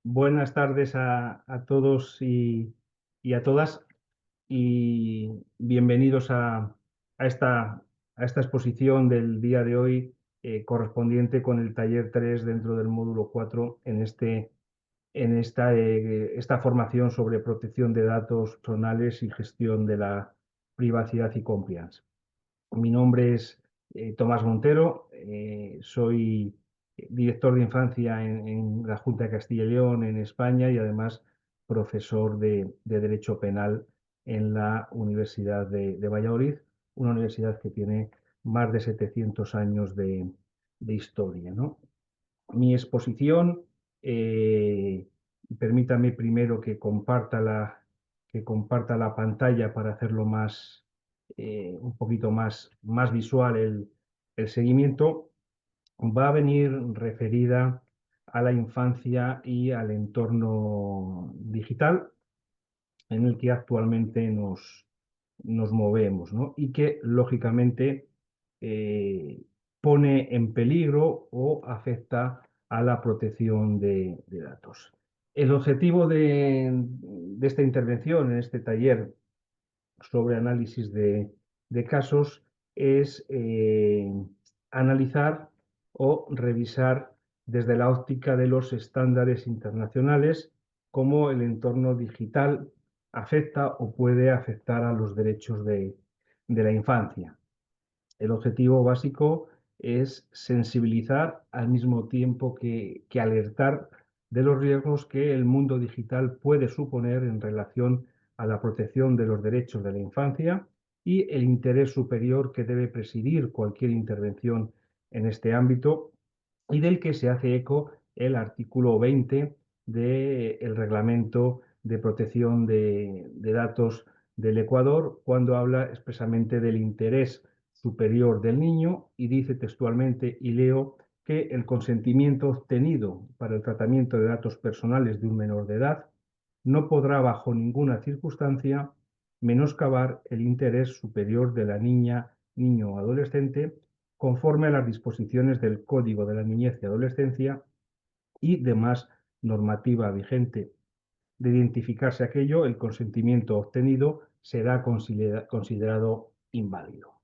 Buenas tardes a todos y a todas y bienvenidos a esta exposición del día de hoy correspondiente con el taller 3 dentro del módulo 4 en esta formación sobre protección de datos personales y gestión de la privacidad y compliance. Mi nombre es Tomás Montero, soy director de infancia en la Junta de Castilla y León en España y además profesor de Derecho Penal en la Universidad de Valladolid, una universidad que tiene más de 700 años de historia, ¿no? Mi exposición, eh, permítame primero que comparta la pantalla para hacerlo un poquito más visual el seguimiento, va a venir referida a la infancia y al entorno digital en el que actualmente nos movemos, ¿no? Y que lógicamente eh, pone en peligro o afecta a la protección de datos. El objetivo de esta intervención en este taller sobre análisis de casos es analizar o revisar desde la óptica de los estándares internacionales cómo el entorno digital afecta o puede afectar a los derechos de la infancia. El objetivo básico es sensibilizar al mismo tiempo que alertar de los riesgos que el mundo digital puede suponer en relación a la protección de los derechos de la infancia y el interés superior que debe presidir cualquier intervención en este ámbito y del que se hace eco el artículo 20 del Reglamento de Protección de Datos del Ecuador, cuando habla expresamente del interés superior del niño y dice textualmente, y leo, que el consentimiento obtenido para el tratamiento de datos personales de un menor de edad no podrá bajo ninguna circunstancia menoscabar el interés superior de la niña, niño o adolescente conforme a las disposiciones del Código de la Niñez y Adolescencia y demás normativa vigente. De identificarse aquello, el consentimiento obtenido será considerado inválido.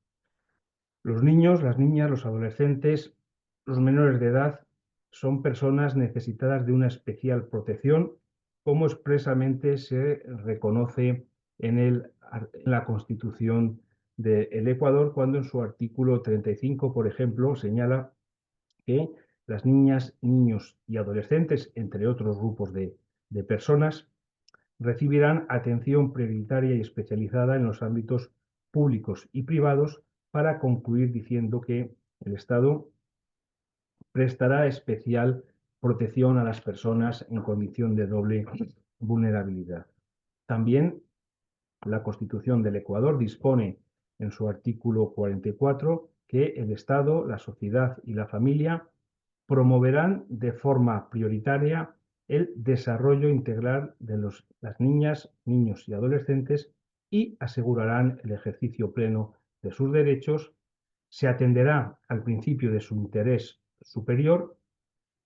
Los niños, las niñas, los adolescentes, los menores de edad son personas necesitadas de una especial protección, como expresamente se reconoce en la Constitución del Ecuador, cuando en su artículo 35, por ejemplo, señala que las niñas, niños y adolescentes, entre otros grupos de personas, recibirán atención prioritaria y especializada en los ámbitos públicos y privados, para concluir diciendo que el Estado prestará especial protección a las personas en condición de doble vulnerabilidad. También la Constitución del Ecuador dispone en su artículo 44 que el Estado, la sociedad y la familia promoverán de forma prioritaria el desarrollo integral de las niñas, niños y adolescentes y asegurarán el ejercicio pleno de sus derechos, se atenderá al principio de su interés superior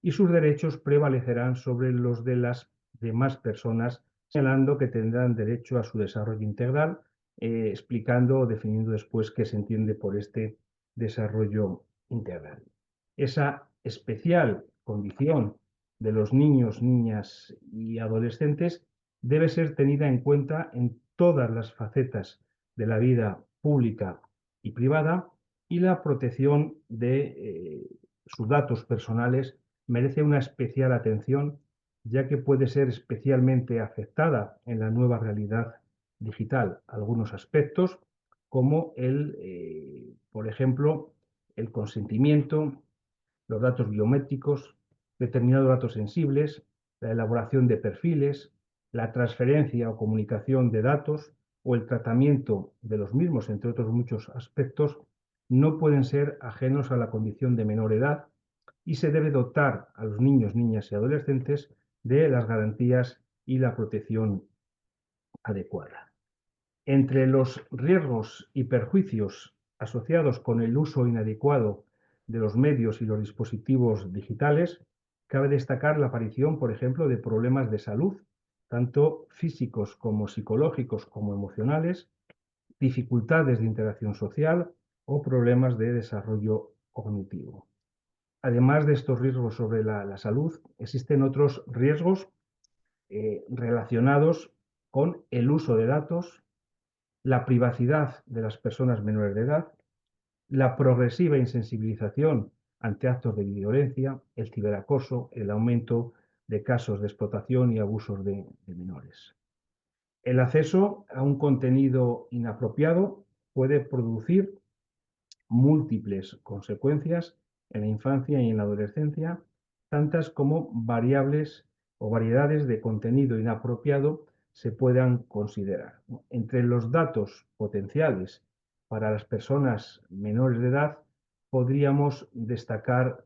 y sus derechos prevalecerán sobre los de las demás personas, señalando que tendrán derecho a su desarrollo integral, explicando o definiendo después qué se entiende por este desarrollo integral. Esa especial condición de los niños, niñas y adolescentes debe ser tenida en cuenta en todas las facetas de la vida pública y privada, y la protección de sus datos personales merece una especial atención, ya que puede ser especialmente afectada en la nueva realidad digital algunos aspectos, como por ejemplo, el consentimiento, los datos biométricos, determinados datos sensibles, la elaboración de perfiles, la transferencia o comunicación de datos o el tratamiento de los mismos, entre otros muchos aspectos, no pueden ser ajenos a la condición de menor edad y se debe dotar a los niños, niñas y adolescentes de las garantías y la protección adecuada. Entre los riesgos y perjuicios asociados con el uso inadecuado de los medios y los dispositivos digitales, cabe destacar la aparición, por ejemplo, de problemas de salud, tanto físicos como psicológicos como emocionales, dificultades de interacción social o problemas de desarrollo cognitivo. Además de estos riesgos sobre la salud, existen otros riesgos relacionados con el uso de datos, la privacidad de las personas menores de edad, la progresiva insensibilización ante actos de violencia, el ciberacoso, el aumento de casos de explotación y abusos de menores. El acceso a un contenido inapropiado puede producir múltiples consecuencias en la infancia y en la adolescencia, tantas como variables o variedades de contenido inapropiado se puedan considerar. Entre los datos potenciales para las personas menores de edad podríamos destacar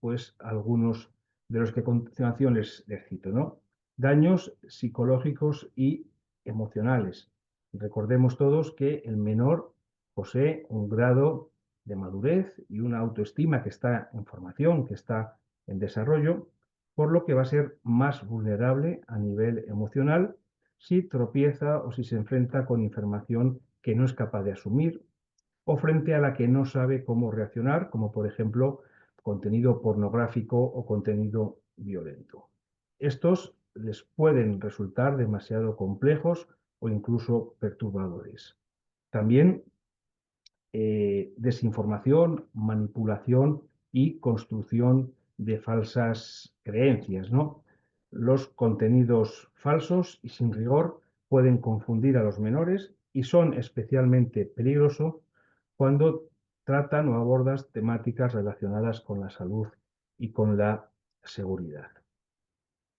pues algunos de los que a continuación les cito, ¿no? Daños psicológicos y emocionales. Recordemos todos que el menor posee un grado de madurez y una autoestima que está en formación, que está en desarrollo, por lo que va a ser más vulnerable a nivel emocional si tropieza o si se enfrenta con información que no es capaz de asumir o frente a la que no sabe cómo reaccionar, como por ejemplo contenido pornográfico o contenido violento. Estos les pueden resultar demasiado complejos o incluso perturbadores. También desinformación, manipulación y construcción de falsas creencias, ¿no? Los contenidos falsos y sin rigor pueden confundir a los menores y son especialmente peligrosos cuando tratan o abordan temáticas relacionadas con la salud y con la seguridad.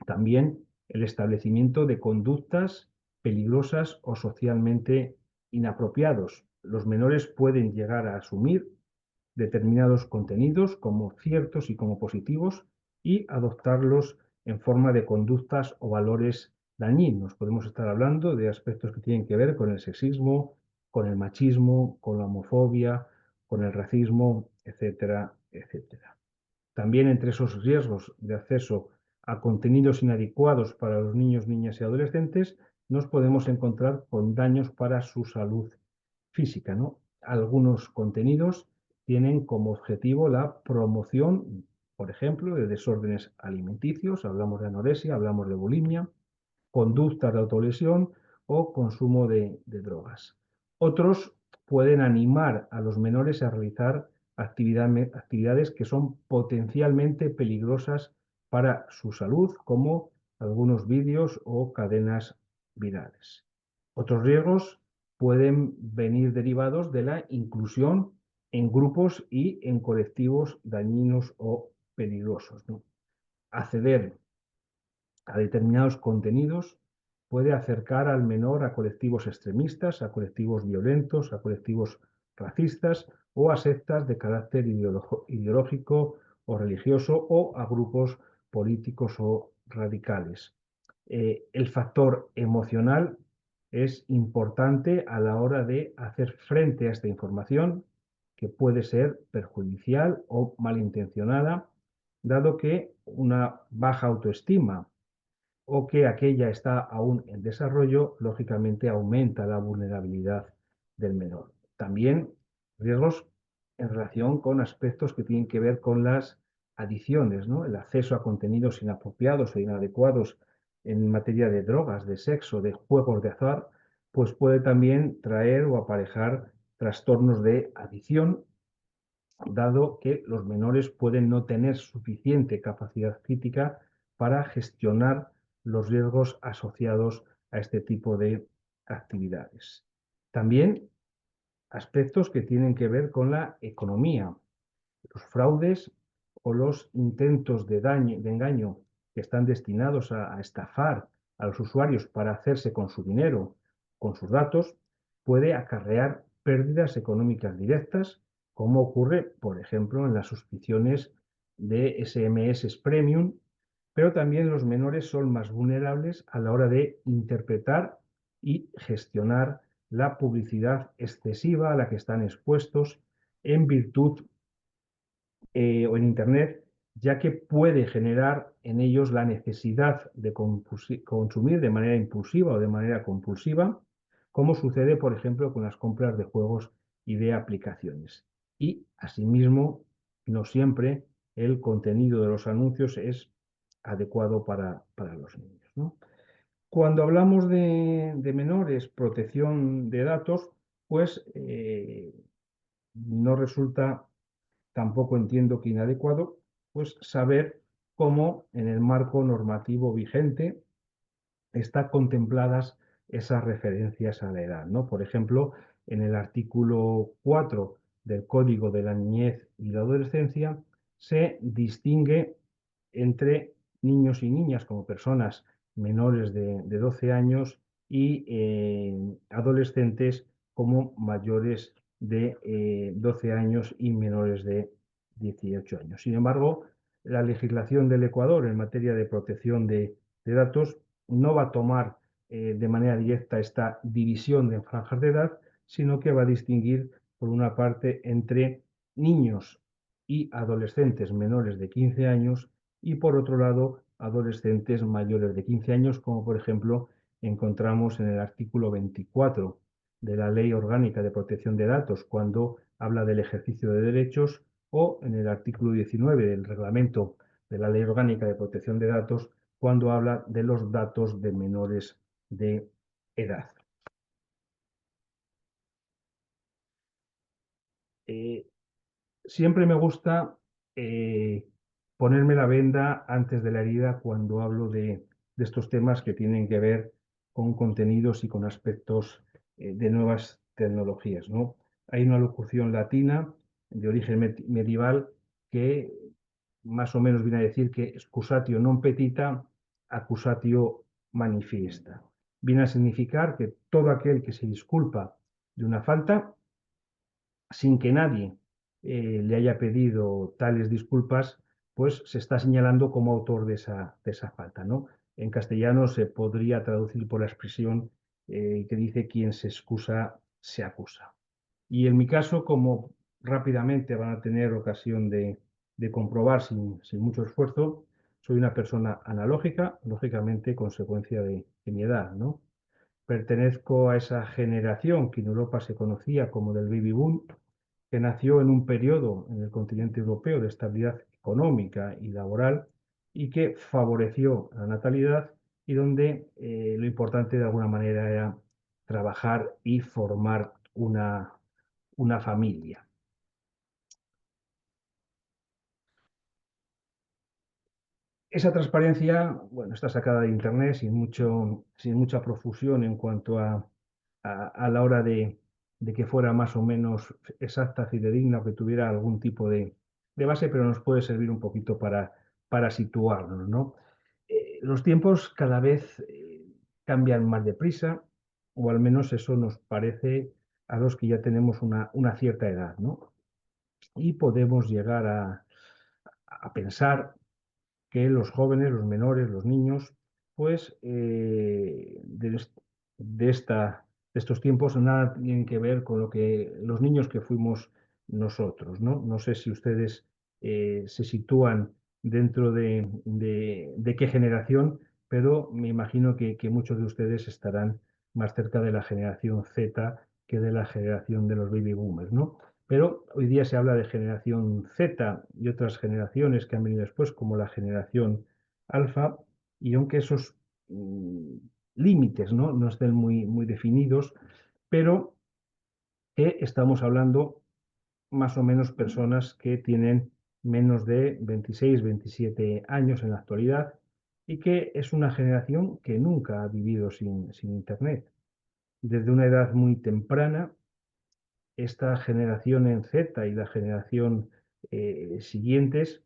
También el establecimiento de conductas peligrosas o socialmente inapropiados. Los menores pueden llegar a asumir determinados contenidos como ciertos y como positivos y adoptarlos en forma de conductas o valores dañinos. Podemos estar hablando de aspectos que tienen que ver con el sexismo, con el machismo, con la homofobia, con el racismo, etcétera, etcétera. También entre esos riesgos de acceso a contenidos inadecuados para los niños, niñas y adolescentes, nos podemos encontrar con daños para su salud física, ¿no? Algunos contenidos tienen como objetivo la promoción, por ejemplo, de desórdenes alimenticios, hablamos de anorexia, hablamos de bulimia, conductas de autolesión o consumo de drogas. Otros pueden animar a los menores a realizar actividades que son potencialmente peligrosas para su salud, como algunos vídeos o cadenas virales. Otros riesgos pueden venir derivados de la inclusión en grupos y en colectivos dañinos o peligrosos, ¿no? Acceder a determinados contenidos puede acercar al menor a colectivos extremistas, a colectivos violentos, a colectivos racistas o a sectas de carácter ideológico o religioso o a grupos políticos o radicales. El factor emocional es importante a la hora de hacer frente a esta información que puede ser perjudicial o malintencionada, dado que una baja autoestima o que aquella está aún en desarrollo, lógicamente aumenta la vulnerabilidad del menor. También riesgos en relación con aspectos que tienen que ver con las adicciones, ¿no? El acceso a contenidos inapropiados o inadecuados en materia de drogas, de sexo, de juegos de azar, pues puede también traer o aparejar trastornos de adicción, dado que los menores pueden no tener suficiente capacidad crítica para gestionar los riesgos asociados a este tipo de actividades. También aspectos que tienen que ver con la economía, los fraudes o los intentos de engaño que están destinados a estafar a los usuarios para hacerse con su dinero, con sus datos, puede acarrear pérdidas económicas directas, como ocurre, por ejemplo, en las suscripciones de SMS Premium, pero también los menores son más vulnerables a la hora de interpretar y gestionar la publicidad excesiva a la que están expuestos en virtud o en Internet ya que puede generar en ellos la necesidad de consumir de manera impulsiva o de manera compulsiva, como sucede, por ejemplo, con las compras de juegos y de aplicaciones. Y, asimismo, no siempre el contenido de los anuncios es adecuado para los niños, ¿no? Cuando hablamos de menores, protección de datos, pues no resulta, tampoco entiendo que inadecuado, pues saber cómo en el marco normativo vigente están contempladas esas referencias a la edad, ¿no? Por ejemplo, en el artículo 4 del Código de la Niñez y la Adolescencia se distingue entre niños y niñas como personas menores de 12 años y adolescentes como mayores de 12 años y menores de 18 años. Sin embargo, la legislación del Ecuador en materia de protección de datos no va a tomar de manera directa esta división de franjas de edad, sino que va a distinguir, por una parte, entre niños y adolescentes menores de 15 años y, por otro lado, adolescentes mayores de 15 años, como por ejemplo encontramos en el artículo 24 de la Ley Orgánica de Protección de Datos, cuando habla del ejercicio de derechos, o en el artículo 19 del Reglamento de la Ley Orgánica de Protección de Datos, cuando habla de los datos de menores de edad. Eh, Siempre me gusta ponerme la venda antes de la herida cuando hablo de estos temas que tienen que ver con contenidos y con aspectos de nuevas tecnologías, ¿no? Hay una locución latina de origen medieval que más o menos viene a decir que excusatio non petita, accusatio manifiesta. Viene a significar que todo aquel que se disculpa de una falta, sin que nadie le haya pedido tales disculpas, pues se está señalando como autor de esa falta, ¿no? En castellano se podría traducir por la expresión que dice quien se excusa se acusa. Y en mi caso, como rápidamente van a tener ocasión de comprobar sin mucho esfuerzo, soy una persona analógica, lógicamente consecuencia de mi edad, ¿no? Pertenezco a esa generación que en Europa se conocía como del baby boom, que nació en un periodo en el continente europeo de estabilidad económica y laboral y que favoreció la natalidad y donde lo importante de alguna manera era trabajar y formar una familia. Esa transparencia, bueno, está sacada de Internet sin mucha profusión en cuanto a la hora de que fuera más o menos exacta, fidedigna o que tuviera algún tipo de base, pero nos puede servir un poquito para situarnos, ¿no? Los tiempos cada vez cambian más deprisa, o al menos eso nos parece a los que ya tenemos una cierta edad, ¿no? Y podemos llegar a pensar que los jóvenes, los menores, los niños, pues de estos tiempos nada tienen que ver con lo que los niños que fuimos nosotros, ¿no? No sé si ustedes se sitúan dentro de qué generación, pero me imagino que muchos de ustedes estarán más cerca de la generación Z que de la generación de los baby boomers, ¿no? Pero hoy día se habla de generación Z y otras generaciones que han venido después, como la generación alfa, y aunque esos límites, ¿no? Estén muy definidos, pero que estamos hablando más o menos personas que tienen menos de 26, 27 años en la actualidad y que es una generación que nunca ha vivido sin Internet. Desde una edad muy temprana esta generación en Z y la generación siguientes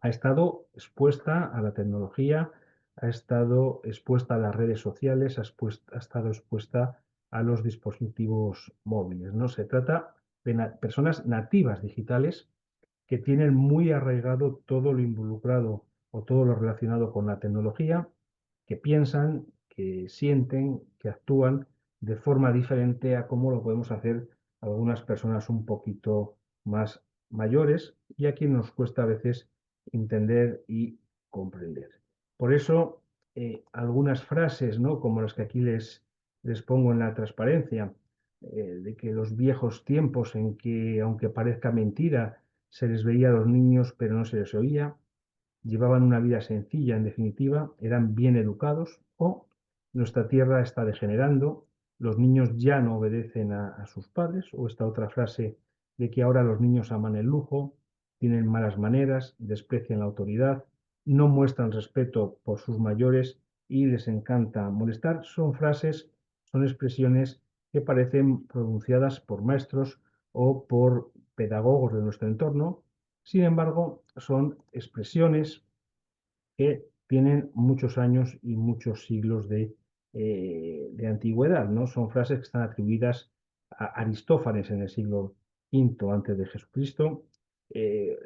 ha estado expuesta a la tecnología, ha estado expuesta a las redes sociales, ha estado expuesta a los dispositivos móviles, ¿no? Se trata de personas nativas digitales que tienen muy arraigado todo lo involucrado o todo lo relacionado con la tecnología, que piensan, que sienten, que actúan de forma diferente a cómo lo podemos hacer algunas personas un poquito más mayores y a quien nos cuesta a veces entender y comprender. Por eso, algunas frases, ¿no?, como las que aquí les pongo en la transparencia, de que los viejos tiempos en que, aunque parezca mentira, se les veía a los niños pero no se les oía, llevaban una vida sencilla, en definitiva, eran bien educados, o nuestra tierra está degenerando, los niños ya no obedecen a sus padres, o esta otra frase de que ahora los niños aman el lujo, tienen malas maneras, desprecian la autoridad, no muestran respeto por sus mayores y les encanta molestar, son frases, son expresiones que parecen pronunciadas por maestros o por pedagogos de nuestro entorno. Sin embargo, son expresiones que tienen muchos años y muchos siglos de antigüedad, ¿no? Son frases que están atribuidas a Aristófanes en el siglo V antes de Jesucristo.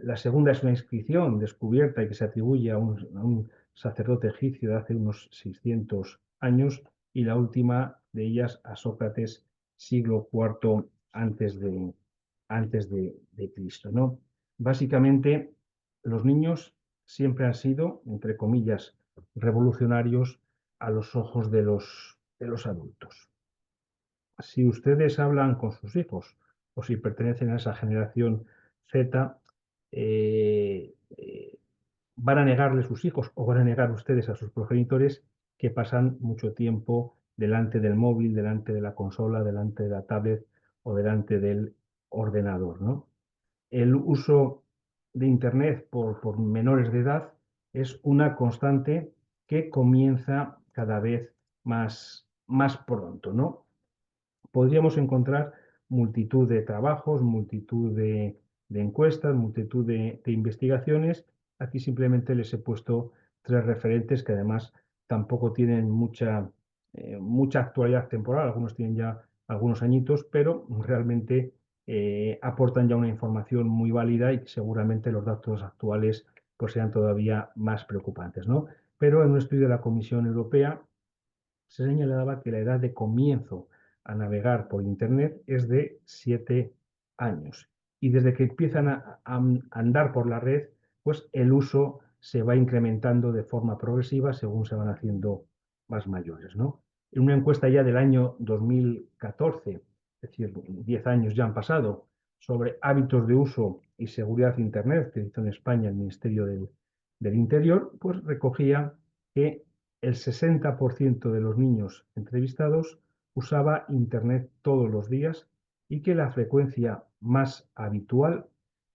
La segunda es una inscripción descubierta y que se atribuye a un sacerdote egipcio de hace unos 600 años, y la última de ellas a Sócrates, siglo IV antes de Cristo, ¿no? Básicamente, los niños siempre han sido, entre comillas, revolucionarios a los ojos de los adultos. Si ustedes hablan con sus hijos o si pertenecen a esa generación Z, van a negarle sus hijos o van a negar ustedes a sus progenitores que pasan mucho tiempo delante del móvil, delante de la consola, delante de la tablet o delante del ordenador, ¿no? El uso de Internet por menores de edad es una constante que comienza cada vez más pronto, ¿no? Podríamos encontrar multitud de trabajos, multitud de encuestas, multitud de investigaciones. Aquí simplemente les he puesto tres referentes que además tampoco tienen mucha actualidad temporal, algunos tienen ya algunos añitos, pero realmente aportan ya una información muy válida y seguramente los datos actuales pues sean todavía más preocupantes, ¿no? Pero en un estudio de la Comisión Europea se señalaba que la edad de comienzo a navegar por Internet es de 7 años. Y desde que empiezan a andar por la red, pues el uso se va incrementando de forma progresiva según se van haciendo más mayores, ¿no? En una encuesta ya del año 2014, es decir, 10 años ya han pasado, sobre hábitos de uso y seguridad de Internet, que hizo en España el Ministerio del Interior, pues recogía que el 60% de los niños entrevistados usaba Internet todos los días y que la frecuencia más habitual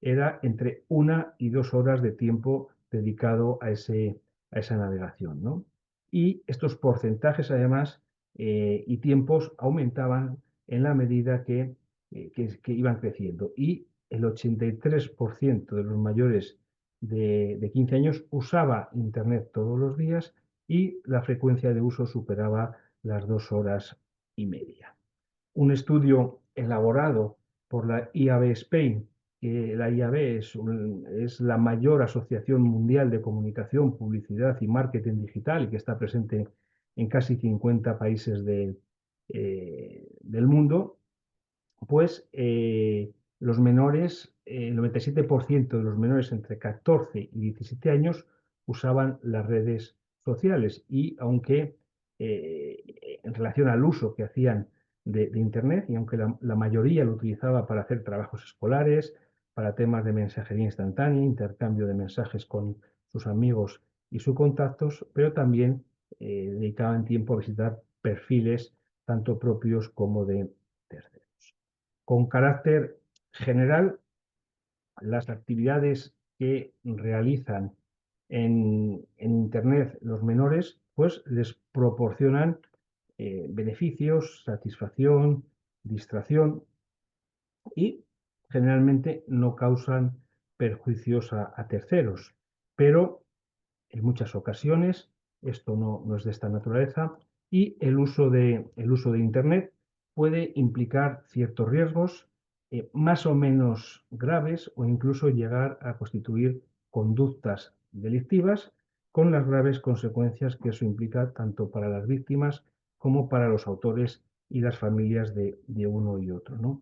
era entre 1 y 2 horas de tiempo dedicado a esa navegación, ¿no? Y estos porcentajes, además, y tiempos aumentaban en la medida que iban creciendo. Y el 83% de los mayores de 15 años usaba Internet todos los días y la frecuencia de uso superaba las 2 horas y media. Un estudio elaborado por la IAB Spain, que la IAB es la mayor asociación mundial de comunicación, publicidad y marketing digital y que está presente en casi 50 países del mundo, pues los menores, el 97% de los menores entre 14 y 17 años usaban las redes sociales y aunque en relación al uso que hacían de Internet y aunque la mayoría lo utilizaba para hacer trabajos escolares, para temas de mensajería instantánea, intercambio de mensajes con sus amigos y sus contactos, pero también dedicaban tiempo a visitar perfiles tanto propios como de terceros. Con carácter general, las actividades que realizan en Internet los menores, pues les proporcionan beneficios, satisfacción, distracción y generalmente no causan perjuicios a terceros. Pero en muchas ocasiones esto no es de esta naturaleza y el uso de Internet puede implicar ciertos riesgos más o menos graves o incluso llegar a constituir conductas delictivas con las graves consecuencias que eso implica tanto para las víctimas como para los autores y las familias de uno y otro, ¿no?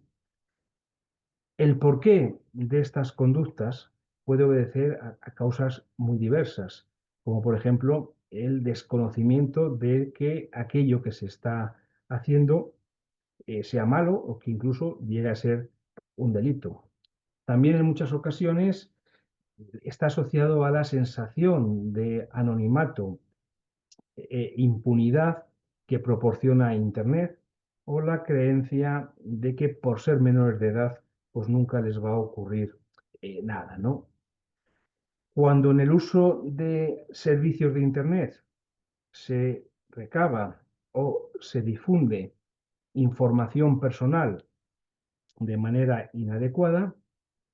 El porqué de estas conductas puede obedecer a causas muy diversas, como por ejemplo el desconocimiento de que aquello que se está haciendo sea malo o que incluso llegue a ser un delito. También en muchas ocasiones está asociado a la sensación de anonimato impunidad que proporciona Internet o la creencia de que por ser menores de edad, pues nunca les va a ocurrir nada, ¿no? Cuando en el uso de servicios de Internet se recaba o se difunde información personal de manera inadecuada,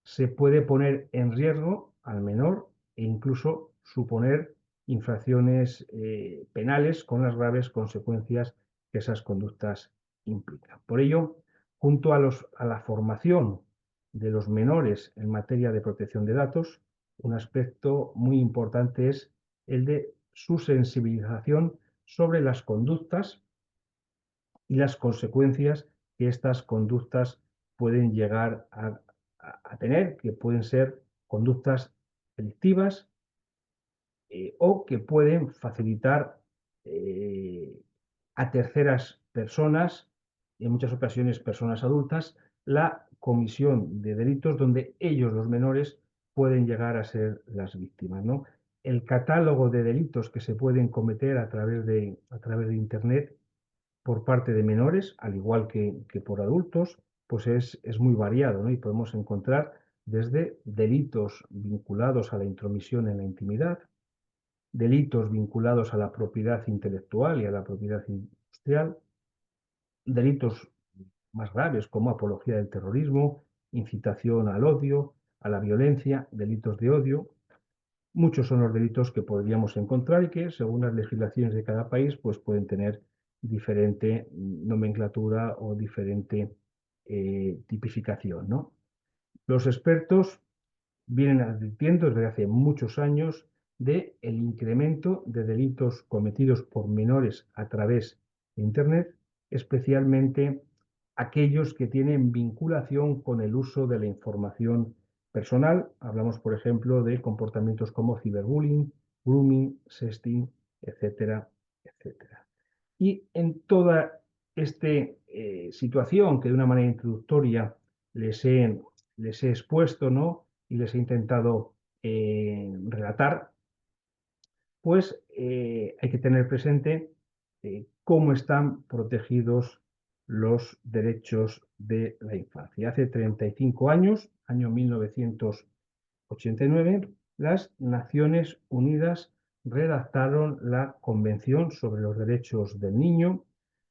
se puede poner en riesgo al menor e incluso suponer infracciones penales con las graves consecuencias que esas conductas implican. Por ello, junto a la formación de los menores en materia de protección de datos, un aspecto muy importante es el de su sensibilización sobre las conductas y las consecuencias que estas conductas pueden llegar a tener, que pueden ser conductas delictivas o que pueden facilitar eh, a terceras personas, en muchas ocasiones personas adultas, la comisión de delitos donde ellos, los menores, pueden llegar a ser las víctimas, ¿no? El catálogo de delitos que se pueden cometer a través de Internet por parte de menores, al igual que por adultos, pues es muy variado, ¿no? Y podemos encontrar desde delitos vinculados a la intromisión en la intimidad, delitos vinculados a la propiedad intelectual y a la propiedad industrial, delitos más graves como apología del terrorismo, incitación al odio, a la violencia, delitos de odio. Muchos son los delitos que podríamos encontrar y que, según las legislaciones de cada país, pues pueden tener diferente nomenclatura o diferente tipificación, ¿no? Los expertos vienen advirtiendo desde hace muchos años de el incremento de delitos cometidos por menores a través de Internet, especialmente aquellos que tienen vinculación con el uso de la información personal. Hablamos, por ejemplo, de comportamientos como ciberbullying, grooming, sexting, etcétera, etcétera. Y en toda esta situación que de una manera introductoria les he, les he expuesto, ¿no? Y les he intentado relatar, pues hay que tener presente cómo están protegidos los derechos de la infancia. Hace 35 años, año 1989, las Naciones Unidas redactaron la Convención sobre los Derechos del Niño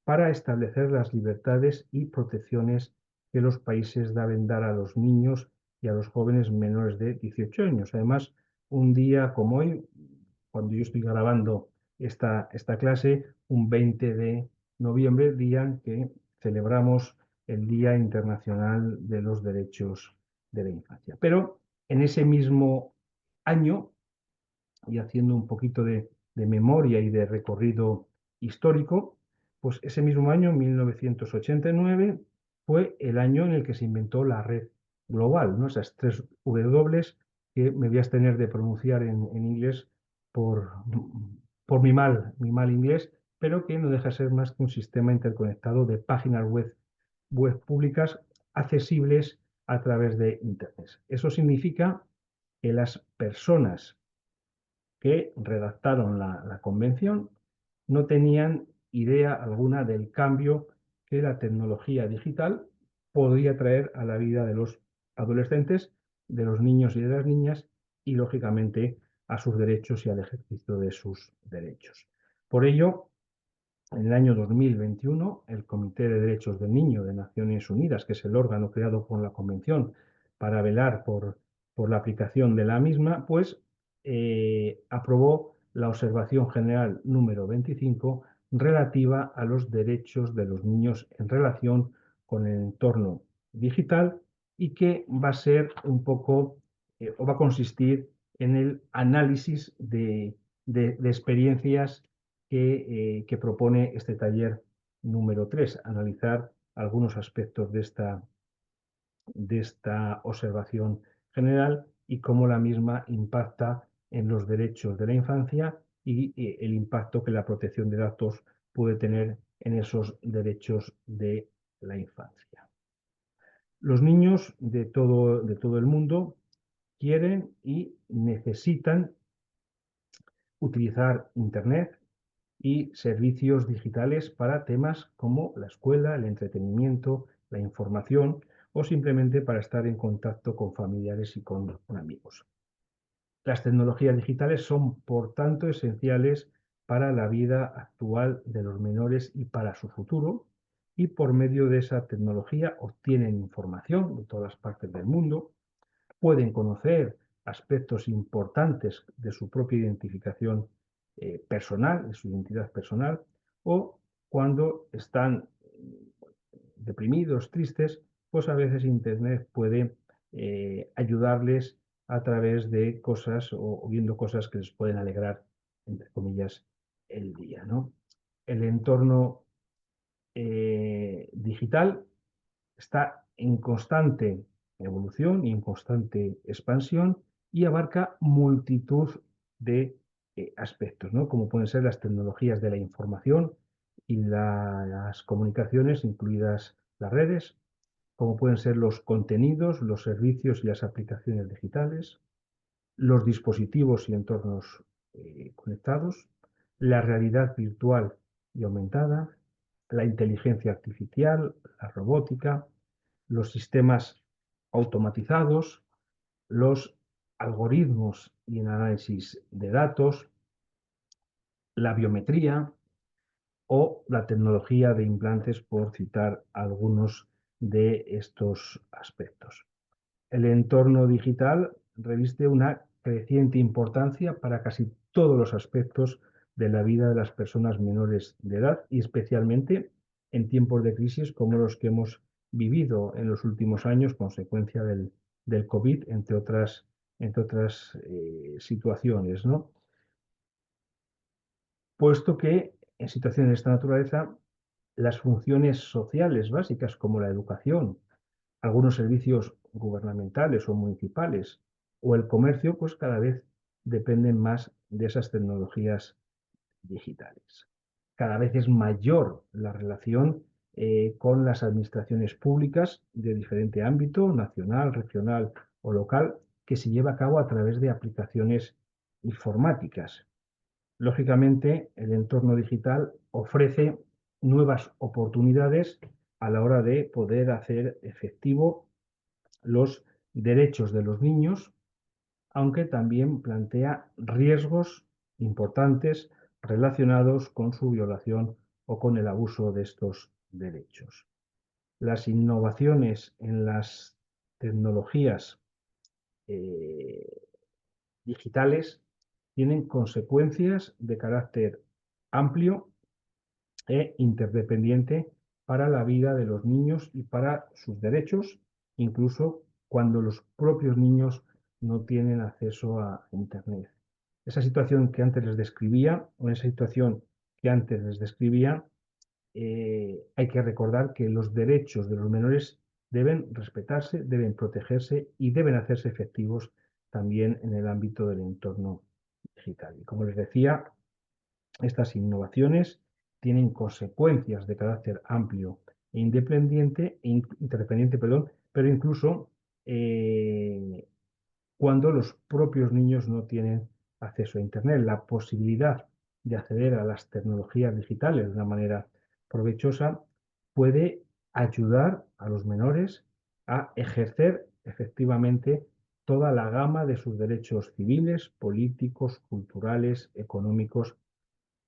para establecer las libertades y protecciones que los países deben dar a los niños y a los jóvenes menores de 18 años. Además, un día como hoy, cuando yo estoy grabando esta clase, un 20 de noviembre, día en que celebramos el Día Internacional de los Derechos de la Infancia. Pero en ese mismo año, y haciendo un poquito de memoria y de recorrido histórico, pues ese mismo año, 1989, fue el año en el que se inventó la red global, ¿no? Esas tres W que me voy a abstener de pronunciar en inglés por, por mi mal inglés, pero que no deja de ser más que un sistema interconectado de páginas web públicas accesibles a través de Internet. Eso significa que las personas que redactaron la convención no tenían idea alguna del cambio que la tecnología digital podría traer a la vida de los adolescentes, de los niños y de las niñas y, lógicamente, a sus derechos y al ejercicio de sus derechos. Por ello, en el año 2021, el Comité de Derechos del Niño de Naciones Unidas, que es el órgano creado por la Convención para velar por la aplicación de la misma, pues aprobó la Observación General número 25 relativa a los derechos de los niños en relación con el entorno digital y que va a ser un poco, o va a consistir en el análisis de experiencias que propone este taller número 3, analizar algunos aspectos de esta observación general y cómo la misma impacta en los derechos de la infancia y el impacto que la protección de datos puede tener en esos derechos de la infancia. Los niños de todo el mundo quieren y necesitan utilizar Internet y servicios digitales para temas como la escuela, el entretenimiento, la información o simplemente para estar en contacto con familiares y con amigos. Las tecnologías digitales son, por tanto, esenciales para la vida actual de los menores y para su futuro, y por medio de esa tecnología obtienen información de todas partes del mundo, pueden conocer aspectos importantes de su propia identificación personal, de su identidad personal, o cuando están deprimidos, tristes, pues a veces Internet puede ayudarles a través de cosas o viendo cosas que les pueden alegrar, entre comillas, el día, ¿no? El entorno digital está en constante evolución y en constante expansión y abarca multitud de aspectos, ¿no? Como pueden ser las tecnologías de la información y las comunicaciones, incluidas las redes, como pueden ser los contenidos, los servicios y las aplicaciones digitales, los dispositivos y entornos conectados, la realidad virtual y aumentada, la inteligencia artificial, la robótica, los sistemas automatizados, los algoritmos y el análisis de datos, la biometría o la tecnología de implantes, por citar algunos de estos aspectos. El entorno digital reviste una creciente importancia para casi todos los aspectos de la vida de las personas menores de edad y especialmente en tiempos de crisis como los que hemos vivido en los últimos años, consecuencia del COVID, entre otras situaciones, ¿no? Puesto que en situaciones de esta naturaleza, las funciones sociales básicas como la educación, algunos servicios gubernamentales o municipales o el comercio, pues cada vez dependen más de esas tecnologías digitales. Cada vez es mayor la relación con las administraciones públicas de diferente ámbito, nacional, regional o local, que se lleva a cabo a través de aplicaciones informáticas. Lógicamente, el entorno digital ofrece nuevas oportunidades a la hora de poder hacer efectivo los derechos de los niños, aunque también plantea riesgos importantes relacionados con su violación o con el abuso de estos derechos. Las innovaciones en las tecnologías eh, digitales tienen consecuencias de carácter amplio e interdependiente para la vida de los niños y para sus derechos, incluso cuando los propios niños no tienen acceso a Internet. Esa situación que antes les describía, o esa situación que antes les describía, hay que recordar que los derechos de los menores deben respetarse, deben protegerse y deben hacerse efectivos también en el ámbito del entorno digital. Y como les decía, estas innovaciones tienen consecuencias de carácter amplio e interdependiente, pero incluso cuando los propios niños no tienen acceso a Internet. La posibilidad de acceder a las tecnologías digitales de una manera provechosa puede ayudar a los menores a ejercer efectivamente toda la gama de sus derechos civiles, políticos, culturales, económicos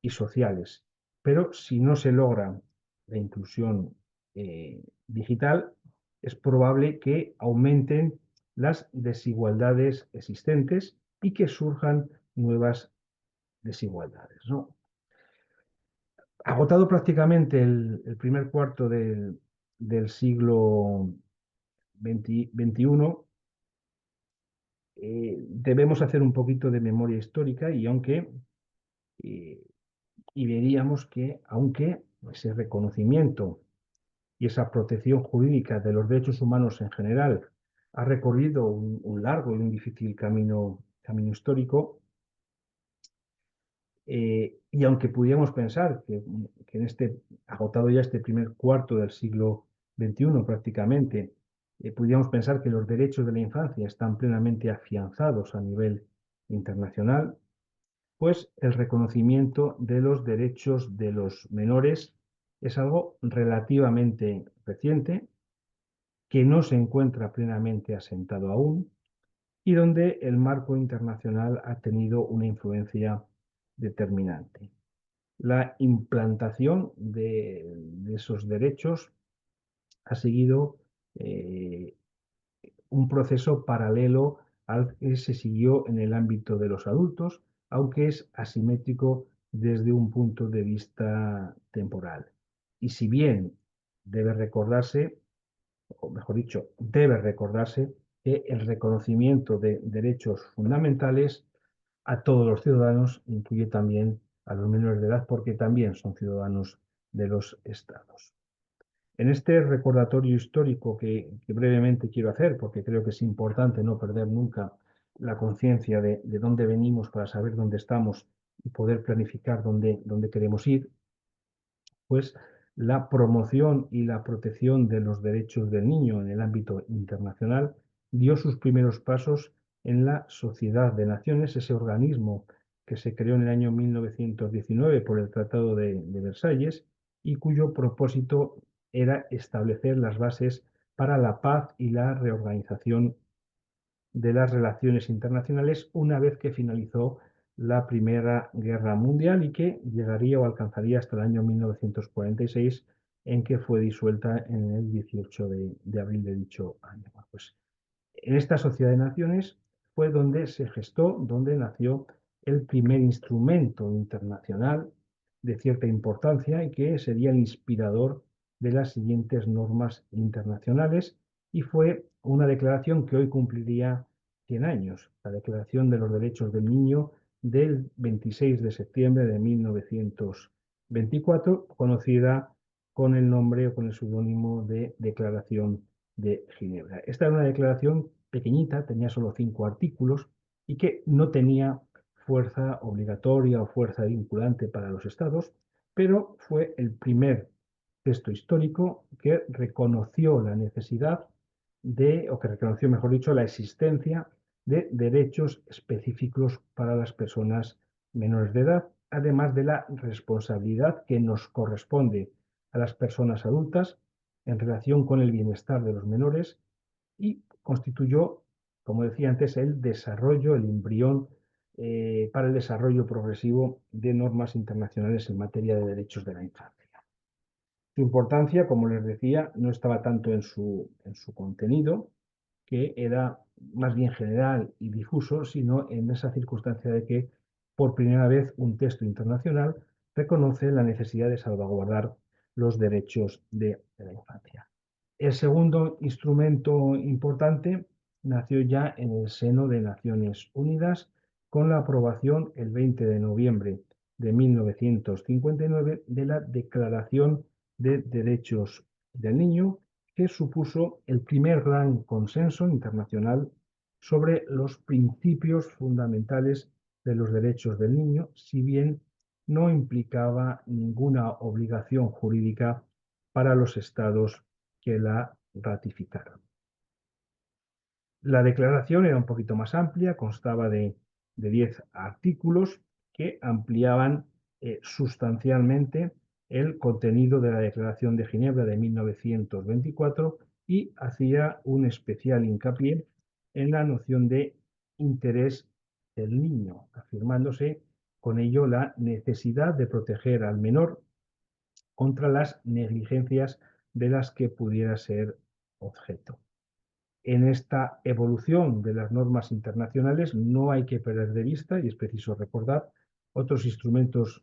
y sociales. Pero si no se logra la inclusión digital, es probable que aumenten las desigualdades existentes y que surjan nuevas desigualdades, ¿no? Agotado prácticamente el primer cuarto del siglo XXI, debemos hacer un poquito de memoria histórica y eh, y veríamos que aunque ese reconocimiento y esa protección jurídica de los derechos humanos en general ha recorrido un largo y un difícil camino histórico. Y aunque pudiéramos pensar que agotado ya este primer cuarto del siglo XXI prácticamente, pudiéramos pensar que los derechos de la infancia están plenamente afianzados a nivel internacional, pues el reconocimiento de los derechos de los menores es algo relativamente reciente, que no se encuentra plenamente asentado aún y donde el marco internacional ha tenido una influencia determinante. La implantación de esos derechos ha seguido un proceso paralelo al que se siguió en el ámbito de los adultos, aunque es asimétrico desde un punto de vista temporal. Y si bien debe recordarse, o mejor dicho, debe recordarse que el reconocimiento de derechos fundamentales a todos los ciudadanos incluye también a los menores de edad porque también son ciudadanos de los estados. En este recordatorio histórico que brevemente quiero hacer, porque creo que es importante no perder nunca la conciencia de dónde venimos para saber dónde estamos y poder planificar dónde queremos ir, pues la promoción y la protección de los derechos del niño en el ámbito internacional dio sus primeros pasos en la Sociedad de Naciones, ese organismo que se creó en el año 1919 por el Tratado de Versalles y cuyo propósito era establecer las bases para la paz y la reorganización de las relaciones internacionales una vez que finalizó la Primera Guerra Mundial y que llegaría o alcanzaría hasta el año 1946, en que fue disuelta en el 18 de abril de dicho año. Pues en esta Sociedad de Naciones fue donde se gestó, donde nació el primer instrumento internacional de cierta importancia y que sería el inspirador de las siguientes normas internacionales y fue una declaración que hoy cumpliría 100 años, la Declaración de los Derechos del Niño del 26 de septiembre de 1924, conocida con el nombre o con el seudónimo de Declaración de Ginebra. Esta era una declaración pequeñita, tenía solo 5 artículos y que no tenía fuerza obligatoria o fuerza vinculante para los estados, pero fue el primer texto histórico que reconoció la necesidad o que reconoció, mejor dicho, la existencia de derechos específicos para las personas menores de edad, además de la responsabilidad que nos corresponde a las personas adultas en relación con el bienestar de los menores y constituyó, como decía antes, el desarrollo, el embrión para el desarrollo progresivo de normas internacionales en materia de derechos de la infancia. Su importancia, como les decía, no estaba tanto en su contenido, que era más bien general y difuso, sino en esa circunstancia de que por primera vez un texto internacional reconoce la necesidad de salvaguardar los derechos de la infancia. El segundo instrumento importante nació ya en el seno de Naciones Unidas con la aprobación el 20 de noviembre de 1959 de la Declaración de Derechos del Niño, que supuso el primer gran consenso internacional sobre los principios fundamentales de los derechos del niño, si bien no implicaba ninguna obligación jurídica para los estados que la ratificaron. La declaración era un poquito más amplia, constaba de 10 artículos que ampliaban sustancialmente el contenido de la Declaración de Ginebra de 1924 y hacía un especial hincapié en la noción de interés del niño, afirmándose con ello la necesidad de proteger al menor contra las negligencias de las que pudiera ser objeto. En esta evolución de las normas internacionales no hay que perder de vista, y es preciso recordar, otros instrumentos de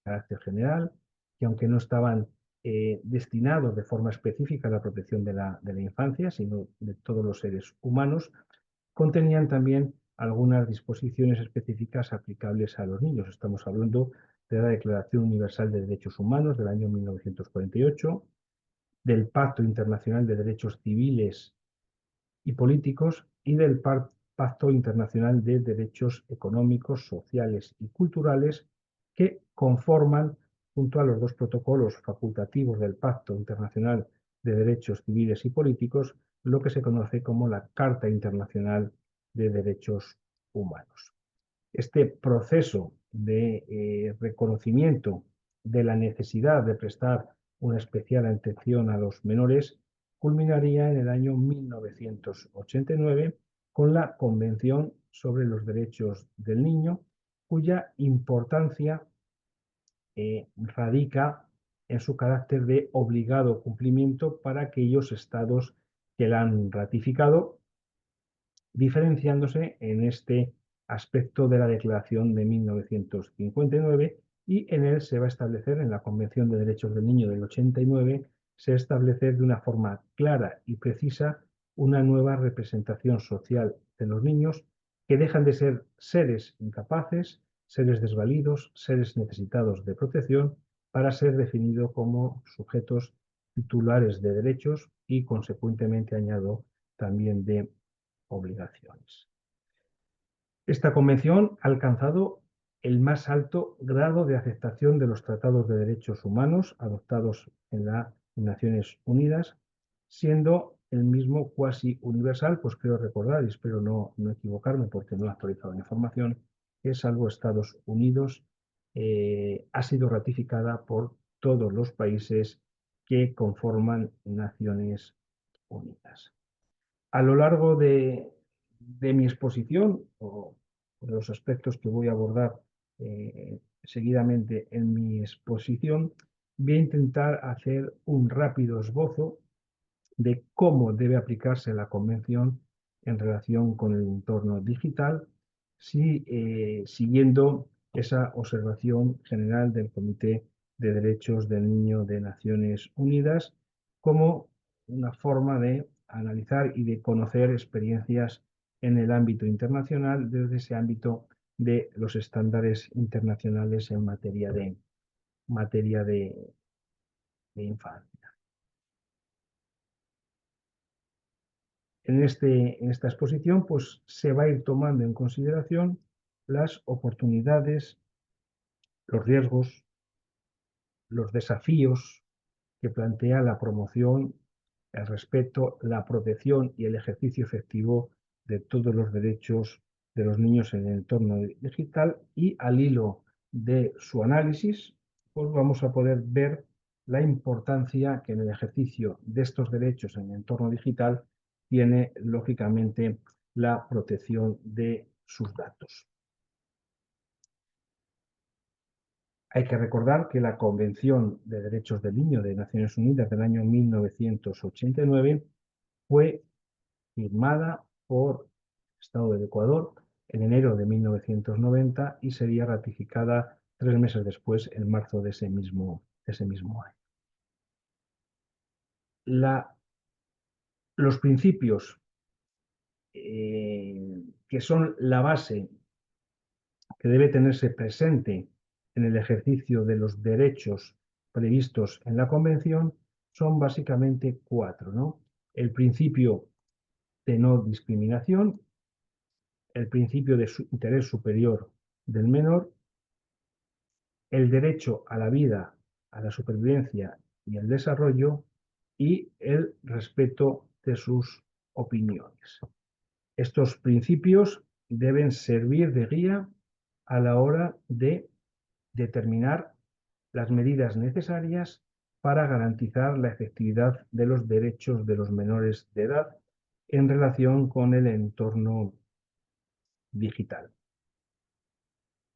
carácter general, que aunque no estaban destinados de forma específica a la protección de la infancia, sino de todos los seres humanos, contenían también algunas disposiciones específicas aplicables a los niños. Estamos hablando de la Declaración Universal de Derechos Humanos del año 1948, del Pacto Internacional de Derechos Civiles y políticos y del Pacto Internacional de Derechos Económicos, Sociales y Culturales, que conforman, junto a los dos protocolos facultativos del Pacto Internacional de Derechos Civiles y Políticos, lo que se conoce como la Carta Internacional de Derechos Humanos. Este proceso de reconocimiento de la necesidad de prestar una especial atención a los menores culminaría en el año 1989 con la Convención sobre los Derechos del Niño, cuya importancia radica en su carácter de obligado cumplimiento para aquellos estados que la han ratificado, diferenciándose en este aspecto de la Declaración de 1959, y en él se va a establecer, en la Convención de Derechos del Niño del 89, se establece de una forma clara y precisa una nueva representación social de los niños, que dejan de ser seres incapaces, seres desvalidos, seres necesitados de protección, para ser definidos como sujetos titulares de derechos y, consecuentemente, añado, también de obligaciones. Esta convención ha alcanzado el más alto grado de aceptación de los tratados de derechos humanos adoptados en las Naciones Unidas, siendo el mismo cuasi universal, pues creo recordar, y espero no equivocarme porque no he actualizado la información, que salvo Estados Unidos ha sido ratificada por todos los países que conforman Naciones Unidas. A lo largo de mi exposición, o de los aspectos que voy a abordar seguidamente en mi exposición, voy a intentar hacer un rápido esbozo de cómo debe aplicarse la Convención en relación con el entorno digital, siguiendo esa observación general del Comité de Derechos del Niño de Naciones Unidas, como una forma de analizar y de conocer experiencias en el ámbito internacional, desde ese ámbito de los estándares internacionales en materia de infancia. En esta exposición, pues, se va a ir tomando en consideración las oportunidades, los riesgos, los desafíos que plantea la promoción, el respeto, la protección y el ejercicio efectivo de todos los derechos de los niños en el entorno digital, y al hilo de su análisis, pues vamos a poder ver la importancia que en el ejercicio de estos derechos en el entorno digital tiene, lógicamente, la protección de sus datos. Hay que recordar que la Convención de Derechos del Niño de Naciones Unidas del año 1989 fue firmada por el Estado del Ecuador en enero de 1990 y sería ratificada 3 meses después, en marzo de ese mismo año. Los principios que son la base que debe tenerse presente en el ejercicio de los derechos previstos en la Convención son básicamente 4, ¿no? El principio de no discriminación, el principio de interés superior del menor, el derecho a la vida, a la supervivencia y el desarrollo, y el respeto de sus opiniones. Estos principios deben servir de guía a la hora de determinar las medidas necesarias para garantizar la efectividad de los derechos de los menores de edad en relación con el entorno digital.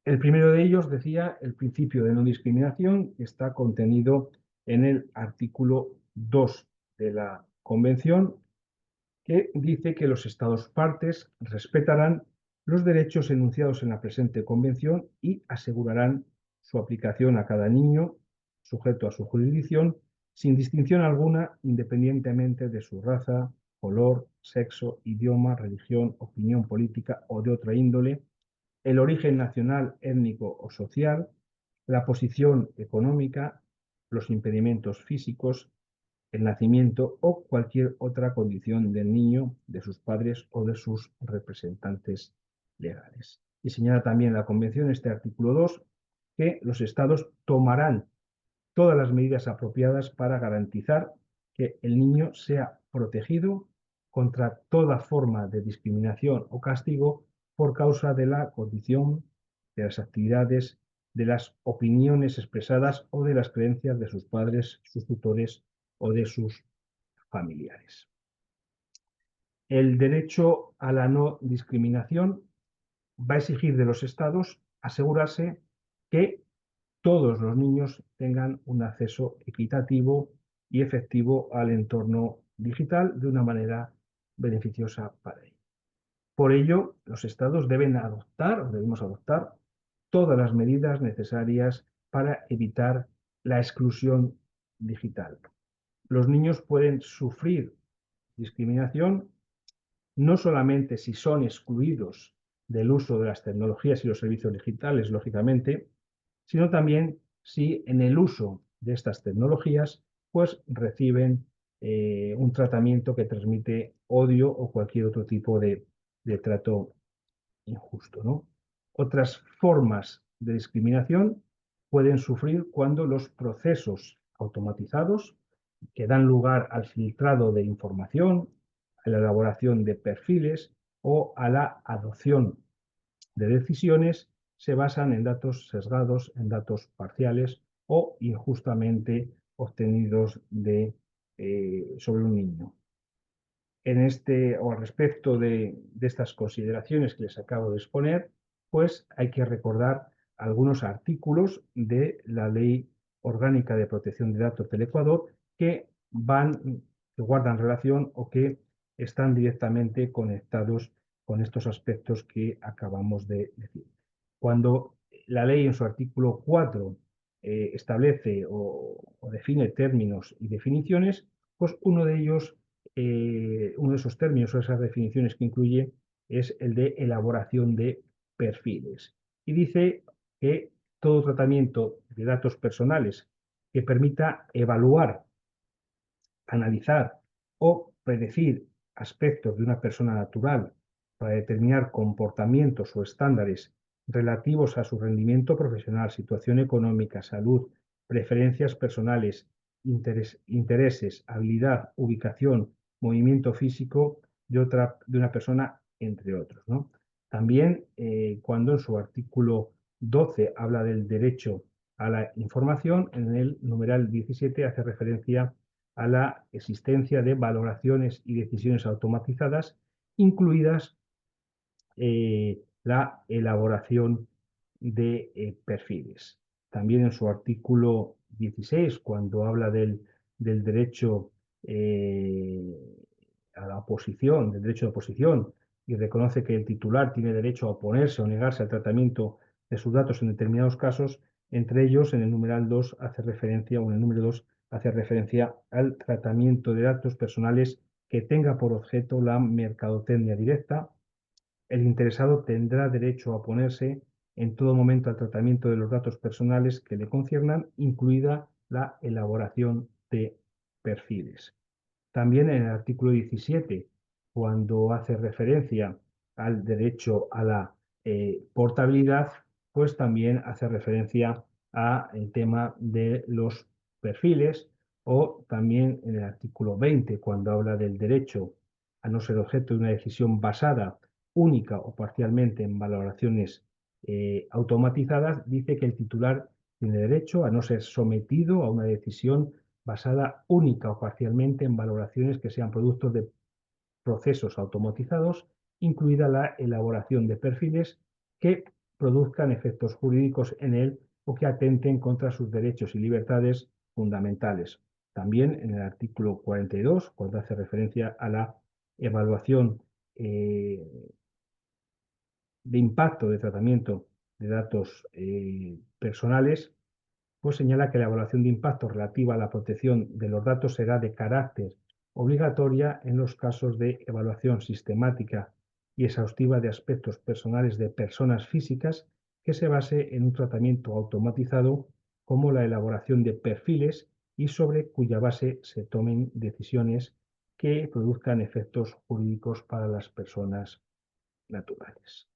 El primero de ellos, decía, el principio de no discriminación, que está contenido en el artículo 2 de la Convención, que dice que los Estados partes respetarán los derechos enunciados en la presente Convención y asegurarán su aplicación a cada niño sujeto a su jurisdicción, sin distinción alguna, independientemente de su raza, color, sexo, idioma, religión, opinión política o de otra índole, el origen nacional, étnico o social, la posición económica, los impedimentos físicos, el nacimiento o cualquier otra condición del niño, de sus padres o de sus representantes legales. Y señala también la Convención, este artículo 2, que los Estados tomarán todas las medidas apropiadas para garantizar que el niño sea protegido contra toda forma de discriminación o castigo por causa de la condición, de las actividades, de las opiniones expresadas o de las creencias de sus padres, sus tutores o de sus familiares. El derecho a la no discriminación va a exigir de los Estados asegurarse que todos los niños tengan un acceso equitativo y efectivo al entorno digital de una manera beneficiosa para ellos. Por ello, los Estados deben adoptar, o debemos adoptar, todas las medidas necesarias para evitar la exclusión digital. Los niños pueden sufrir discriminación no solamente si son excluidos del uso de las tecnologías y los servicios digitales, lógicamente, sino también si en el uso de estas tecnologías pues reciben un tratamiento que transmite odio o cualquier otro tipo de trato injusto, ¿no? Otras formas de discriminación pueden sufrir cuando los procesos automatizados que dan lugar al filtrado de información, a la elaboración de perfiles o a la adopción de decisiones se basan en datos sesgados, en datos parciales o injustamente obtenidos sobre un niño. O al respecto de estas consideraciones que les acabo de exponer, pues hay que recordar algunos artículos de la Ley Orgánica de Protección de Datos del Ecuador que guardan relación o que están directamente conectados con estos aspectos que acabamos de decir. Cuando la ley en su artículo 4 establece o define términos y definiciones, pues uno de esos términos o esas definiciones que incluye es el de elaboración de perfiles. Y dice que todo tratamiento de datos personales que permita evaluar, analizar o predecir aspectos de una persona natural para determinar comportamientos o estándares relativos a su rendimiento profesional, situación económica, salud, preferencias personales, intereses, habilidad, ubicación, movimiento físico de una persona, entre otros, ¿no? También cuando en su artículo 12 habla del derecho a la información, en el numeral 17 hace referencia a la existencia de valoraciones y decisiones automatizadas, incluidas la elaboración de perfiles. También en su artículo 16, cuando habla del derecho a la oposición, del derecho de oposición, y reconoce que el titular tiene derecho a oponerse o negarse al tratamiento de sus datos en determinados casos, entre ellos en el numeral 2 hace referencia, o en el número 2 hace referencia al tratamiento de datos personales que tenga por objeto la mercadotecnia directa. El interesado tendrá derecho a oponerse en todo momento al tratamiento de los datos personales que le conciernan, incluida la elaboración de perfiles. También en el artículo 17, cuando hace referencia al derecho a la portabilidad, pues también hace referencia al tema de los perfiles, o también en el artículo 20, cuando habla del derecho a no ser objeto de una decisión basada única o parcialmente en valoraciones automatizadas, dice que el titular tiene derecho a no ser sometido a una decisión basada única o parcialmente en valoraciones que sean productos de procesos automatizados, incluida la elaboración de perfiles que produzcan efectos jurídicos en él o que atenten contra sus derechos y libertades fundamentales. También en el artículo 42, cuando hace referencia a la evaluación de impacto de tratamiento de datos personales, pues señala que la evaluación de impacto relativa a la protección de los datos será de carácter obligatoria en los casos de evaluación sistemática y exhaustiva de aspectos personales de personas físicas que se base en un tratamiento automatizado como la elaboración de perfiles y sobre cuya base se tomen decisiones que produzcan efectos jurídicos para las personas naturales.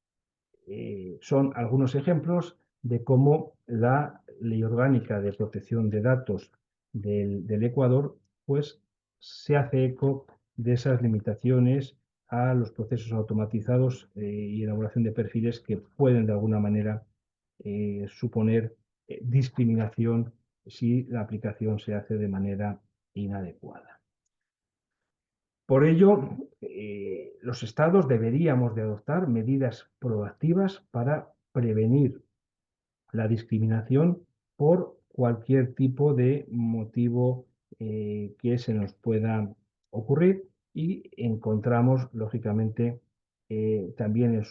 Son algunos ejemplos de cómo la Ley Orgánica de Protección de Datos del Ecuador pues, se hace eco de esas limitaciones a los procesos automatizados y elaboración de perfiles que pueden de alguna manera suponer discriminación si la aplicación se hace de manera inadecuada. Por ello, los estados deberíamos de adoptar medidas proactivas para prevenir la discriminación por cualquier tipo de motivo que se nos pueda ocurrir y encontramos, lógicamente, también en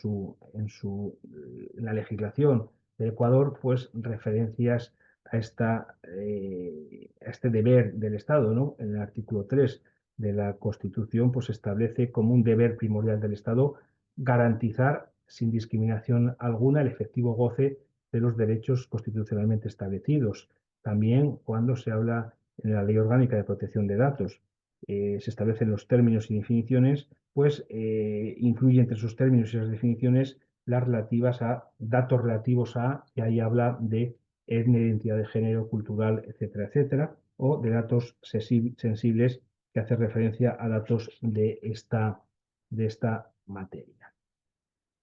la legislación del Ecuador, pues referencias a este deber del Estado, ¿no? En el artículo 3 de la Constitución, pues establece como un deber primordial del Estado garantizar sin discriminación alguna el efectivo goce de los derechos constitucionalmente establecidos. También cuando se habla en la Ley Orgánica de Protección de Datos, se establecen los términos y definiciones, pues incluye entre sus términos y esas definiciones las relativas a datos relativos a, y ahí habla de etnia, identidad de género, cultural, etcétera, etcétera, o de datos sensibles que hace referencia a datos de esta materia.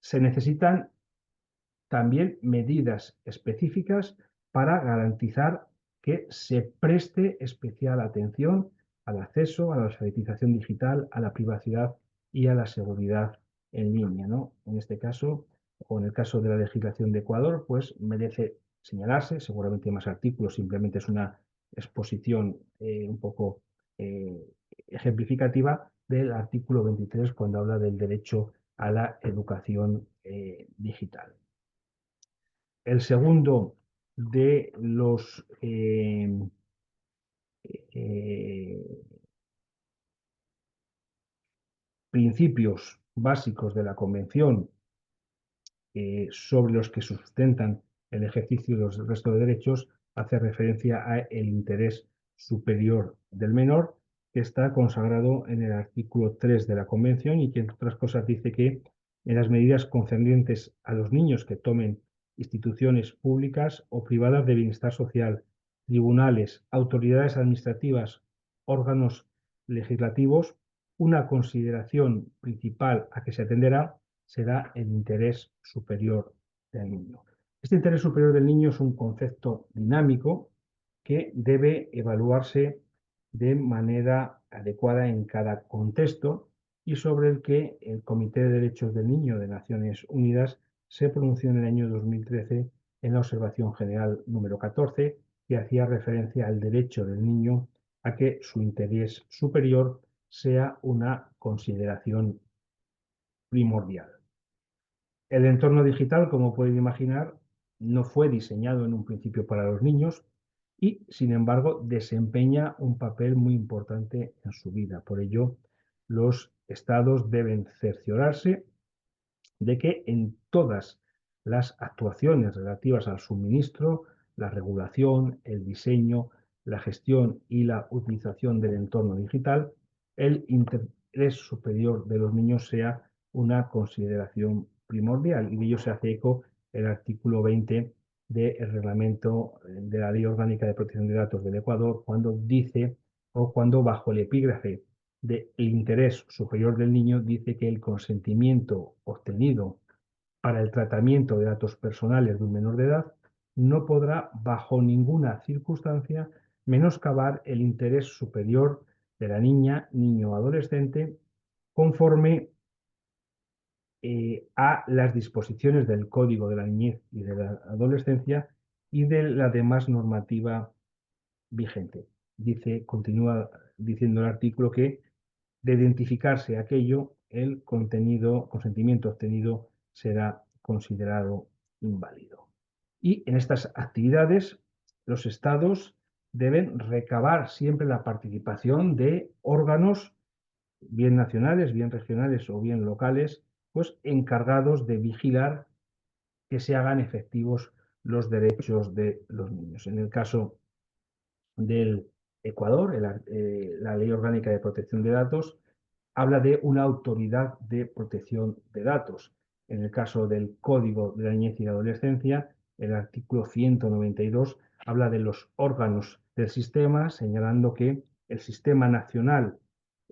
Se necesitan también medidas específicas para garantizar que se preste especial atención al acceso, a la alfabetización digital, a la privacidad y a la seguridad en línea, ¿no? En este caso, o en el caso de la legislación de Ecuador, pues merece señalarse, seguramente hay más artículos, simplemente es una exposición un poco eh, ejemplificativa del artículo 23 cuando habla del derecho a la educación digital. El segundo de los eh, principios básicos de la Convención sobre los que sustentan el ejercicio de los restos de derechos hace referencia a el interés superior del menor, que está consagrado en el artículo 3 de la Convención y que, entre otras cosas, dice que en las medidas concernientes a los niños que tomen instituciones públicas o privadas de bienestar social, tribunales, autoridades administrativas, órganos legislativos, una consideración principal a que se atenderá será el interés superior del niño. Este interés superior del niño es un concepto dinámico que debe evaluarse de manera adecuada en cada contexto y sobre el que el Comité de Derechos del Niño de Naciones Unidas se pronunció en el año 2013 en la Observación General número 14, que hacía referencia al derecho del niño a que su interés superior sea una consideración primordial. El entorno digital, como pueden imaginar, no fue diseñado en un principio para los niños y, sin embargo, desempeña un papel muy importante en su vida. Por ello, los estados deben cerciorarse de que en todas las actuaciones relativas al suministro, la regulación, el diseño, la gestión y la utilización del entorno digital, el interés superior de los niños sea una consideración primordial. Y de ello se hace eco el artículo 20 del reglamento de la Ley Orgánica de Protección de Datos del Ecuador, cuando dice, o cuando bajo el epígrafe del interés superior del niño, dice que el consentimiento obtenido para el tratamiento de datos personales de un menor de edad no podrá, bajo ninguna circunstancia, menoscabar el interés superior de la niña, niño o adolescente conforme a las disposiciones del Código de la Niñez y de la Adolescencia y de la demás normativa vigente. Continúa diciendo el artículo que de identificarse aquello, el consentimiento obtenido será considerado inválido. Y en estas actividades, los estados deben recabar siempre la participación de órganos, bien nacionales, bien regionales o bien locales, pues encargados de vigilar que se hagan efectivos los derechos de los niños. En el caso del Ecuador, la Ley Orgánica de Protección de Datos, habla de una autoridad de protección de datos. En el caso del Código de la Niñez y la Adolescencia, el artículo 192 habla de los órganos del sistema, señalando que el Sistema Nacional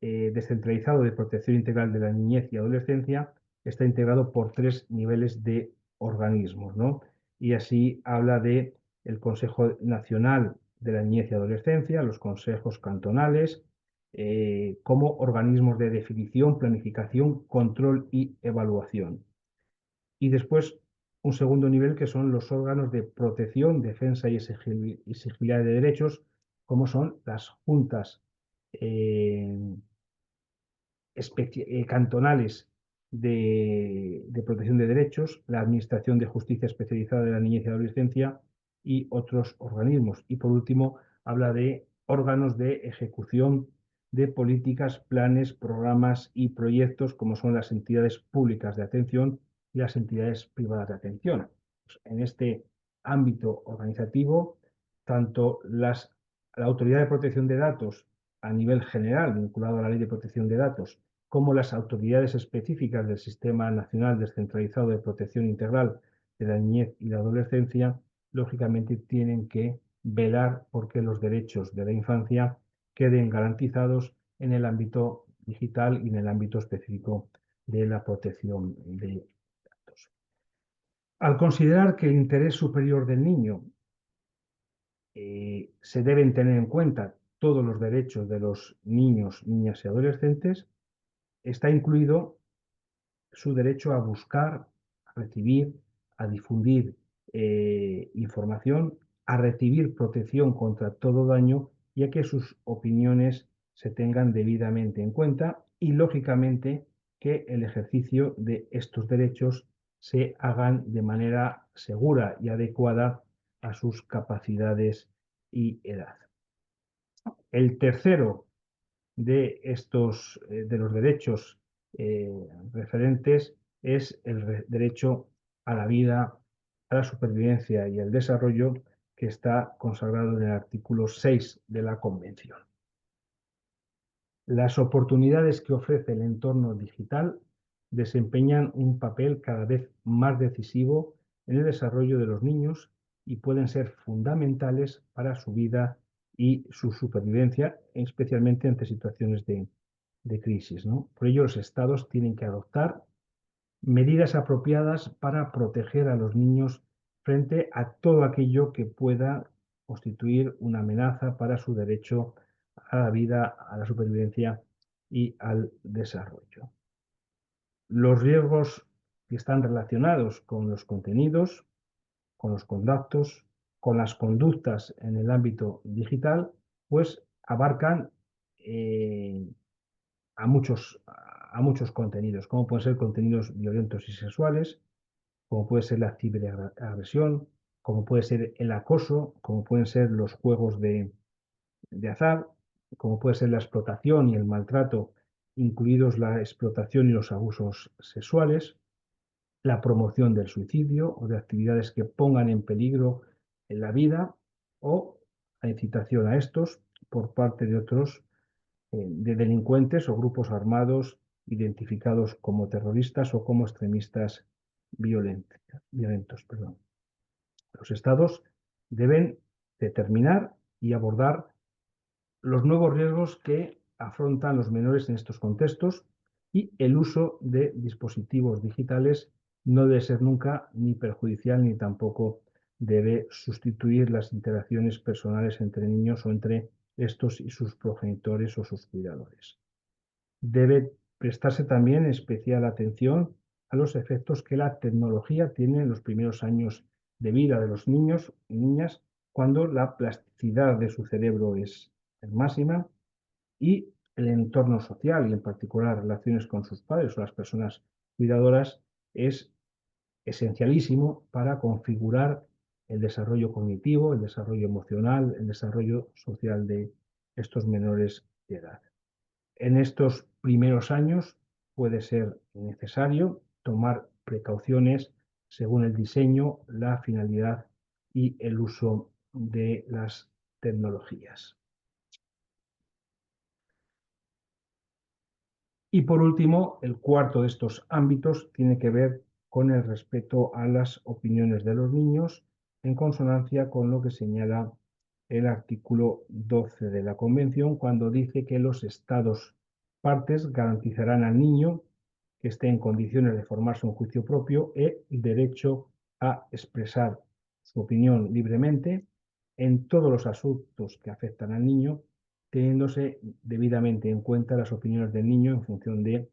Descentralizado de Protección Integral de la Niñez y Adolescencia está integrado por 3 niveles de organismos, ¿no? Y así habla de el Consejo Nacional de la Niñez y Adolescencia, los consejos cantonales, como organismos de definición, planificación, control y evaluación. Y después un segundo nivel que son los órganos de protección, defensa y exigibilidad de derechos, como son las juntas eh, cantonales de protección de derechos, la Administración de Justicia Especializada de la Niñez y Adolescencia y otros organismos. Y por último, habla de órganos de ejecución de políticas, planes, programas y proyectos, como son las entidades públicas de atención y las entidades privadas de atención. En este ámbito organizativo, tanto la Autoridad de Protección de Datos a nivel general, vinculado a la Ley de Protección de Datos, como las autoridades específicas del Sistema Nacional Descentralizado de Protección Integral de la Niñez y la Adolescencia, lógicamente tienen que velar por que los derechos de la infancia queden garantizados en el ámbito digital y en el ámbito específico de la protección de datos. Al considerar que el interés superior del niño se deben tener en cuenta todos los derechos de los niños, niñas y adolescentes, está incluido su derecho a buscar, a recibir, a difundir información, a recibir protección contra todo daño y a que sus opiniones se tengan debidamente en cuenta y, lógicamente, que el ejercicio de estos derechos se hagan de manera segura y adecuada a sus capacidades y edad. El tercero de los derechos referentes es el derecho a la vida, a la supervivencia y al desarrollo, que está consagrado en el artículo 6 de la Convención. Las oportunidades que ofrece el entorno digital desempeñan un papel cada vez más decisivo en el desarrollo de los niños y pueden ser fundamentales para su vida y su supervivencia, especialmente ante situaciones de crisis, ¿no? Por ello, los estados tienen que adoptar medidas apropiadas para proteger a los niños frente a todo aquello que pueda constituir una amenaza para su derecho a la vida, a la supervivencia y al desarrollo. Los riesgos que están relacionados con los contenidos, con los contactos, con las conductas en el ámbito digital, pues abarcan eh, a muchos contenidos, como pueden ser contenidos violentos y sexuales, como puede ser la ciberagresión, como puede ser el acoso, como pueden ser los juegos de azar, como puede ser la explotación y el maltrato, incluidos la explotación y los abusos sexuales, la promoción del suicidio o de actividades que pongan en peligro la vida o la incitación a estos por parte de otros de delincuentes o grupos armados identificados como terroristas o como extremistas violentos. Perdón. Los estados deben determinar y abordar los nuevos riesgos que afrontan los menores en estos contextos y el uso de dispositivos digitales no debe ser nunca ni perjudicial ni tampoco debe sustituir las interacciones personales entre niños o entre estos y sus progenitores o sus cuidadores. Debe prestarse también especial atención a los efectos que la tecnología tiene en los primeros años de vida de los niños y niñas, cuando la plasticidad de su cerebro es máxima y el entorno social, y en particular relaciones con sus padres o las personas cuidadoras, es esencialísimo para configurar el desarrollo cognitivo, el desarrollo emocional, el desarrollo social de estos menores de edad. En estos primeros años puede ser necesario tomar precauciones según el diseño, la finalidad y el uso de las tecnologías. Y por último, el cuarto de estos ámbitos tiene que ver con el respeto a las opiniones de los niños, en consonancia con lo que señala el artículo 12 de la Convención, cuando dice que los Estados partes garantizarán al niño que esté en condiciones de formarse un juicio propio el derecho a expresar su opinión libremente en todos los asuntos que afectan al niño, teniéndose debidamente en cuenta las opiniones del niño en función de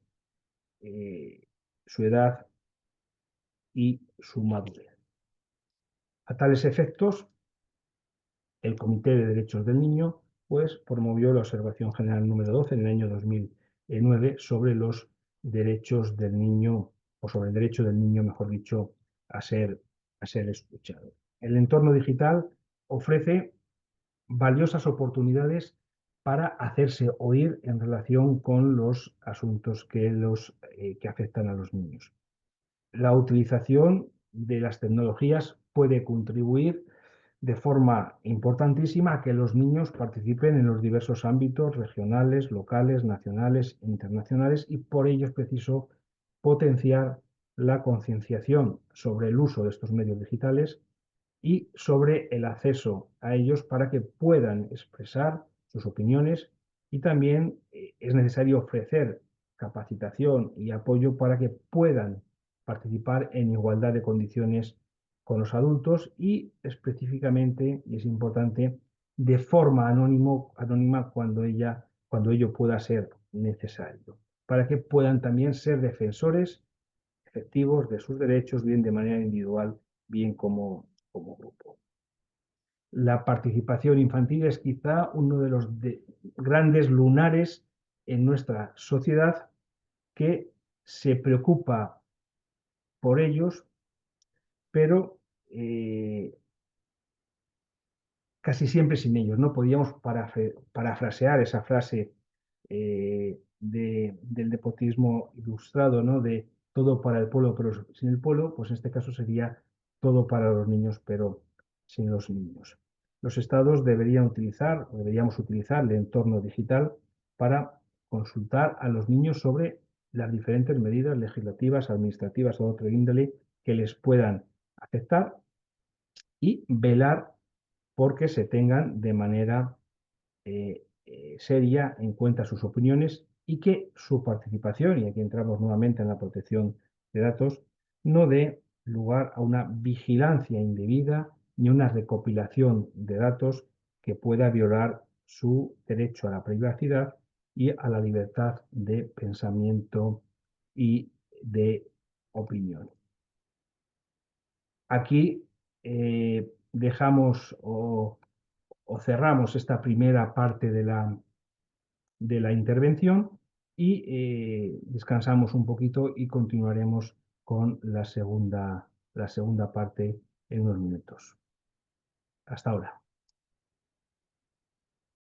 su edad y su madurez. A tales efectos, el Comité de Derechos del Niño pues, promovió la Observación General número 12 en el año 2009 sobre los derechos del niño, o sobre el derecho del niño, mejor dicho, a ser escuchado. El entorno digital ofrece valiosas oportunidades para hacerse oír en relación con los asuntos que afectan a los niños. La utilización de las tecnologías puede contribuir de forma importantísima a que los niños participen en los diversos ámbitos regionales, locales, nacionales e internacionales, y por ello es preciso potenciar la concienciación sobre el uso de estos medios digitales y sobre el acceso a ellos para que puedan expresar sus opiniones, y también es necesario ofrecer capacitación y apoyo para que puedan participar en igualdad de condiciones con los adultos y específicamente, y es importante, de forma anónima cuando ello pueda ser necesario, para que puedan también ser defensores efectivos de sus derechos, bien de manera individual, bien como grupo. La participación infantil es quizá uno de los grandes lunares en nuestra sociedad, que se preocupa por ellos, pero casi siempre sin ellos, ¿no? Podríamos parafrasear esa frase del despotismo ilustrado, ¿no? De todo para el pueblo, pero sin el pueblo, pues en este caso sería todo para los niños, pero sin los niños. Los estados deberíamos utilizar el entorno digital para consultar a los niños sobre las diferentes medidas legislativas, administrativas o de otra índole que les puedan afectar, y velar porque se tengan de manera seria en cuenta sus opiniones, y que su participación, y aquí entramos nuevamente en la protección de datos, no dé lugar a una vigilancia indebida ni una recopilación de datos que pueda violar su derecho a la privacidad y a la libertad de pensamiento y de opinión. Aquí dejamos o cerramos esta primera parte de la intervención, y descansamos un poquito y continuaremos con la segunda parte en unos minutos. Hasta ahora.